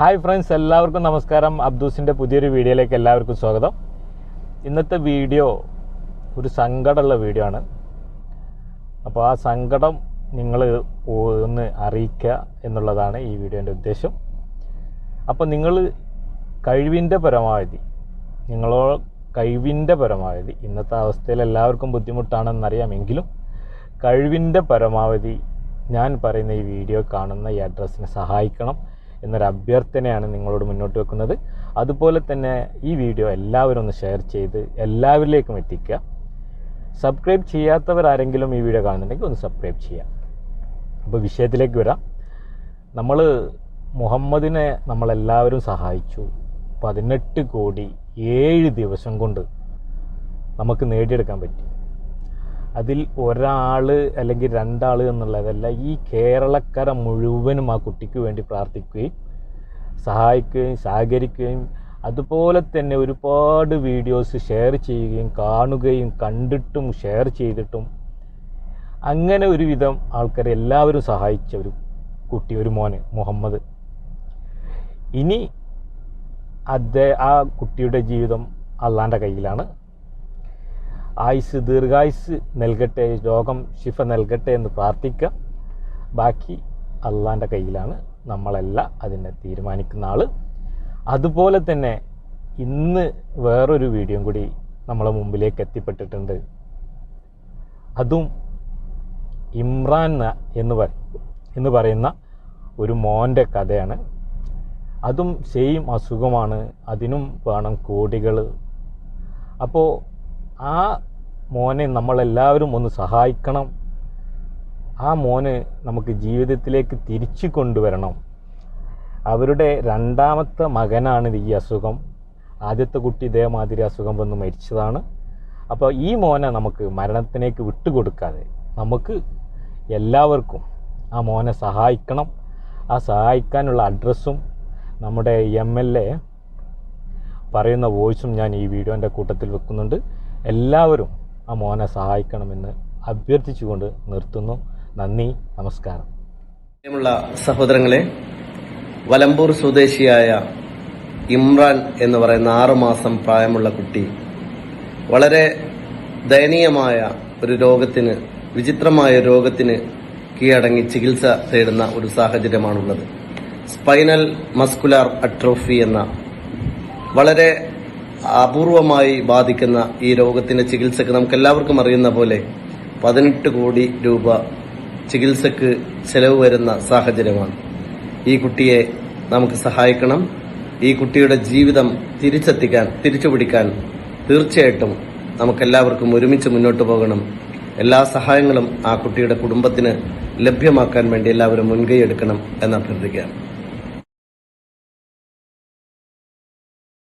Hi friends, എല്ലാവർക്കും നമസ്കാരം. അബ്ദൂസിൻ്റെ പുതിയൊരു വീഡിയോയിലേക്ക് എല്ലാവർക്കും സ്വാഗതം. ഇന്നത്തെ വീഡിയോ ഒരു സങ്കടമുള്ള വീഡിയോ ആണ്. അപ്പോൾ ആ സങ്കടം നിങ്ങൾ ഒന്ന് അറിയിക്കുക എന്നുള്ളതാണ് ഈ വീഡിയോൻ്റെ ഉദ്ദേശം. അപ്പോൾ നിങ്ങൾ കഴിവിൻ്റെ പരമാവധി ഇന്നത്തെ അവസ്ഥയിൽ എല്ലാവർക്കും ബുദ്ധിമുട്ടാണെന്നറിയാമെങ്കിലും കഴിവിൻ്റെ പരമാവധി ഞാൻ പറയുന്ന ഈ വീഡിയോ കാണുന്ന ഈ അഡ്രസ്സിനെ സഹായിക്കണം എന്നൊരു അഭ്യർത്ഥനയാണ് നിങ്ങളോട് മുന്നോട്ട് വെക്കുന്നത്. അതുപോലെ തന്നെ ഈ വീഡിയോ എല്ലാവരും ഒന്ന് ഷെയർ ചെയ്ത് എല്ലാവരിലേക്കും എത്തിക്കുക. സബ്സ്ക്രൈബ് ചെയ്യാത്തവരാരെങ്കിലും ഈ വീഡിയോ കാണുന്നുണ്ടെങ്കിൽ ഒന്ന് സബ്സ്ക്രൈബ് ചെയ്യുക. അപ്പോൾ വിഷയത്തിലേക്ക് വരാം. മുഹമ്മദിനെ നമ്മളെല്ലാവരും സഹായിച്ചു. 18 കോടി 7 ദിവസം കൊണ്ട് നമുക്ക് നേടിയെടുക്കാൻ പറ്റി. അതിൽ ഒരാൾ അല്ലെങ്കിൽ 2 ആൾ എന്നുള്ളതല്ല, ഈ കേരളക്കര മുഴുവനും ആ കുട്ടിക്ക് വേണ്ടി പ്രാർത്ഥിക്കുകയും സഹായിക്കുകയും സഹകരിക്കുകയും അതുപോലെ തന്നെ ഒരുപാട് വീഡിയോസ് ഷെയർ ചെയ്യുകയും കാണുകയും കണ്ടിട്ടും ഷെയർ ചെയ്തിട്ടും അങ്ങനെ ഒരുവിധം ആൾക്കാരെ എല്ലാവരും സഹായിച്ച ഒരു കുട്ടി, ഒരു മോന് മുഹമ്മദ്. ഇനി ആ കുട്ടിയുടെ ജീവിതം അള്ളാൻ്റെ കയ്യിലാണ്. ദീർഘായുസ് നൽകട്ടെ, രോഗം ശിഫ നൽകട്ടെ എന്ന് പ്രാർത്ഥിക്കുക. ബാക്കി അള്ളാൻ്റെ കയ്യിലാണ്. നമ്മളല്ല അതിനെ തീരുമാനിക്കുന്ന ആൾ. അതുപോലെ തന്നെ ഇന്ന് വേറൊരു വീഡിയോയും കൂടി നമ്മളെ മുമ്പിലേക്ക് എത്തിപ്പെട്ടിട്ടുണ്ട്. അതും ഇമ്രാൻ എന്ന് പറയുന്ന ഒരു മോൻ്റെ കഥയാണ്. അതും സെയിം അസുഖമാണ്, അതിനും വേണം കോടികൾ. അപ്പോൾ ആ മോനെ നമ്മളെല്ലാവരും ഒന്ന് സഹായിക്കണം. ആ മോന് നമുക്ക് ജീവിതത്തിലേക്ക് തിരിച്ചു കൊണ്ടുവരണം. അവരുടെ 2ാമത്തെ മകനാണ് ഈ അസുഖം. ആദ്യത്തെ കുട്ടി ഇതേമാതിരി അസുഖം വന്ന് മരിച്ചതാണ്. അപ്പോൾ ഈ മോനെ നമുക്ക് മരണത്തിലേക്ക് വിട്ടുകൊടുക്കാതെ നമുക്ക് എല്ലാവർക്കും ആ മോനെ സഹായിക്കണം. ആ സഹായിക്കാനുള്ള അഡ്രസ്സും നമ്മുടെ MLA പറയുന്ന വോയിസും ഞാൻ ഈ വീഡിയോൻ്റെ കൂട്ടത്തിൽ വെക്കുന്നുണ്ട്. എല്ലാവരും ആ മോനെ സഹായിക്കണമെന്ന് അഭ്യർത്ഥിച്ചുകൊണ്ട് നിർത്തുന്നു. നന്ദി, നമസ്കാരം. പ്രിയമുള്ള സഹോദരങ്ങളെ, വലമ്പൂർ സ്വദേശിയായ ഇമ്രാൻ എന്ന് പറയുന്ന 6 മാസം പ്രായമുള്ള കുട്ടി വളരെ ദയനീയമായ ഒരു രോഗത്തിന്, വിചിത്രമായ രോഗത്തിന് കീഴടങ്ങി ചികിത്സ തേടുന്ന ഒരു സാഹചര്യമാണുള്ളത്. സ്പൈനൽ മസ്കുലാർ അട്രോഫി എന്ന വളരെ അപൂർവമായി ബാധിക്കുന്ന ഈ രോഗത്തിന്റെ ചികിത്സക്ക് നമുക്ക് എല്ലാവർക്കും അറിയുന്ന പോലെ 18 കോടി രൂപ ചികിത്സക്ക് ചെലവ് വരുന്ന സാഹചര്യമാണ്. ഈ കുട്ടിയെ നമുക്ക് സഹായിക്കണം. ഈ കുട്ടിയുടെ ജീവിതം തിരിച്ചുപിടിക്കാൻ തീർച്ചയായിട്ടും നമുക്കെല്ലാവർക്കും ഒരുമിച്ച് മുന്നോട്ട് പോകണം. എല്ലാ സഹായങ്ങളും ആ കുട്ടിയുടെ കുടുംബത്തിന് ലഭ്യമാക്കാൻ വേണ്ടി എല്ലാവരും മുൻകൈ എടുക്കണം എന്ന് അഭ്യർത്ഥിക്കുകയാണ്.